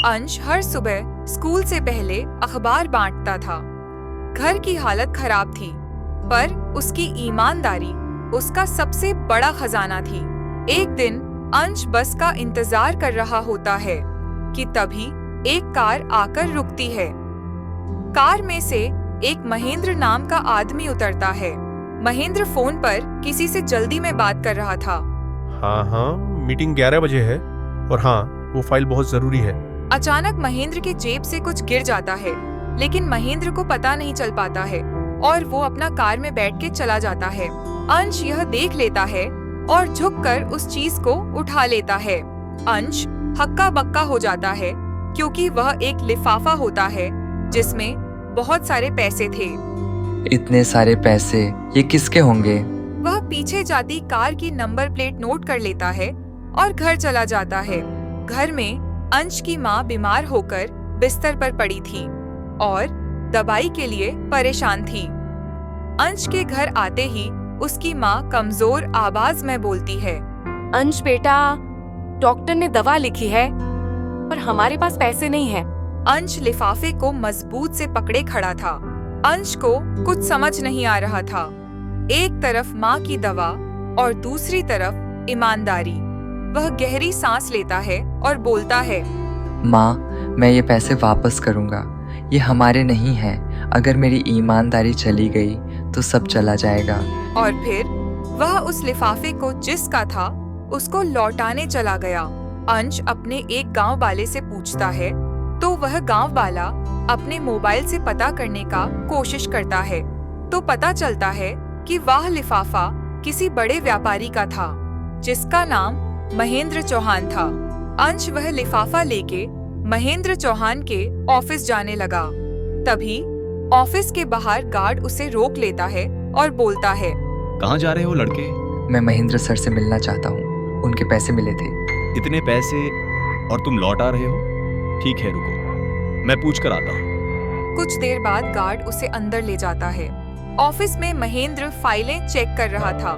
अंश हर सुबह स्कूल से पहले अखबार बांटता था। घर की हालत खराब थी, पर उसकी ईमानदारी उसका सबसे बड़ा खजाना थी। एक दिन अंश बस का इंतजार कर रहा होता है कि तभी एक कार आकर रुकती है। कार में से एक महेंद्र नाम का आदमी उतरता है। महेंद्र फोन पर किसी से जल्दी में बात कर रहा था। हाँ, मीटिंग 11 बजे है और हाँ, वो फाइल बहुत जरूरी है। अचानक महेंद्र के जेब से कुछ गिर जाता है, लेकिन महेंद्र को पता नहीं चल पाता है और वो अपना कार में बैठ के चला जाता है। अंश यह देख लेता है और झुककर उस चीज को उठा लेता है। अंश हक्का बक्का हो जाता है क्योंकि वह एक लिफाफा होता है जिसमें बहुत सारे पैसे थे। इतने सारे पैसे, ये किसके होंगे? वह पीछे जाती कार की नंबर प्लेट नोट कर लेता है और घर चला जाता है। घर में अंश की माँ बीमार होकर बिस्तर पर पड़ी थी और दवाई के लिए परेशान थी। अंश के घर आते ही उसकी माँ कमजोर आवाज में बोलती है, अंश बेटा, डॉक्टर ने दवा लिखी है पर हमारे पास पैसे नहीं है। अंश लिफाफे को मजबूत से पकड़े खड़ा था। अंश को कुछ समझ नहीं आ रहा था। एक तरफ माँ की दवा और दूसरी तरफ ईमानदारी। वह गहरी सांस लेता है और बोलता है, माँ, मैं ये पैसे वापस करूँगा। ये हमारे नहीं हैं। अगर मेरी ईमानदारी चली गई तो सब चला जाएगा। और फिर वह उस लिफाफे को जिसका था उसको लौटाने चला गया। अंश अपने एक गांव वाले से पूछता है तो वह गांव वाला अपने मोबाइल से पता करने का कोशिश करता है तो पता चलता है कि वह लिफाफा किसी बड़े व्यापारी का था जिसका नाम महेंद्र चौहान था। अंश वह लिफाफा लेके महेंद्र चौहान के ऑफिस जाने लगा। तभी ऑफिस के बाहर गार्ड उसे रोक लेता है और बोलता है, कहाँ जा रहे हो लड़के? मैं महेंद्र सर से मिलना चाहता हूँ। उनके पैसे मिले थे। इतने पैसे और तुम लौट आ रहे हो? ठीक है, रुको, मैं पूछ कर आता हूँ। कुछ देर बाद गार्ड उसे अंदर ले जाता है। ऑफिस में महेंद्र फाइलें चेक कर रहा था।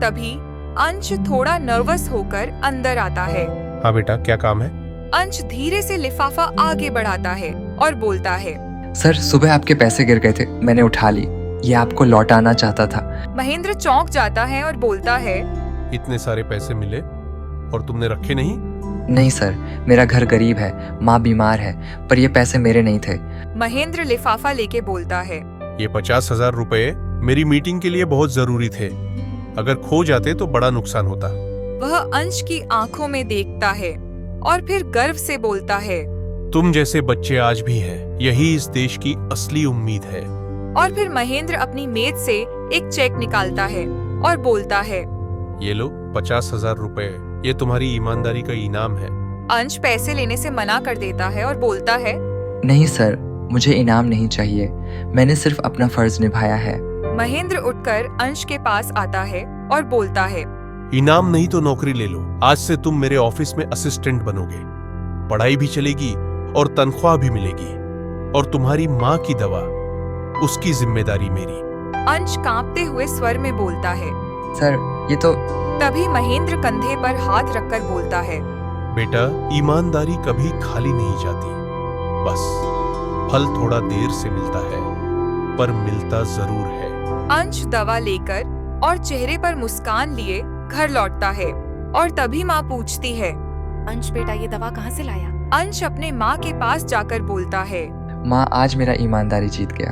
तभी अंश थोड़ा नर्वस होकर अंदर आता है। हाँ बेटा, क्या काम है? अंश धीरे से लिफाफा आगे बढ़ाता है और बोलता है, सर, सुबह आपके पैसे गिर गए थे, मैंने उठा ली। ये आपको लौटाना चाहता था। महेंद्र चौंक जाता है और बोलता है, इतने सारे पैसे मिले और तुमने रखे नहीं? नहीं सर, मेरा घर गरीब है, माँ बीमार है, पर ये पैसे मेरे नहीं थे। महेंद्र लिफाफा लेके बोलता है, ये 50,000 रुपए मेरी मीटिंग के लिए बहुत जरूरी थे। अगर खो जाते तो बड़ा नुकसान होता। वह अंश की आंखों में देखता है और फिर गर्व से बोलता है, तुम जैसे बच्चे आज भी हैं, यही इस देश की असली उम्मीद है। और फिर महेंद्र अपनी मेज से एक चेक निकालता है और बोलता है, ये लो 50,000 रुपए, ये तुम्हारी ईमानदारी का इनाम है। अंश पैसे लेने से मना कर देता है और बोलता है, नहीं सर, मुझे इनाम नहीं चाहिए, मैंने सिर्फ अपना फर्ज निभाया है। महेंद्र उठकर अंश के पास आता है और बोलता है, इनाम नहीं तो नौकरी ले लो। आज से तुम मेरे ऑफिस में असिस्टेंट बनोगे। पढ़ाई भी चलेगी और तनख्वाह भी मिलेगी और तुम्हारी माँ की दवा, उसकी जिम्मेदारी मेरी। अंश कांपते हुए स्वर में बोलता है, सर, ये तो। तभी महेंद्र कंधे पर हाथ रखकर बोलता है, बेटा, ईमानदारी कभी खाली नहीं जाती। बस फल थोड़ा देर से मिलता है, पर मिलता जरूर है। अंश दवा लेकर और चेहरे पर मुस्कान लिए घर लौटता है और तभी माँ पूछती है, अंश बेटा, ये दवा कहाँ से लाया? अंश अपने माँ के पास जाकर बोलता है, माँ, आज मेरा ईमानदारी जीत गया।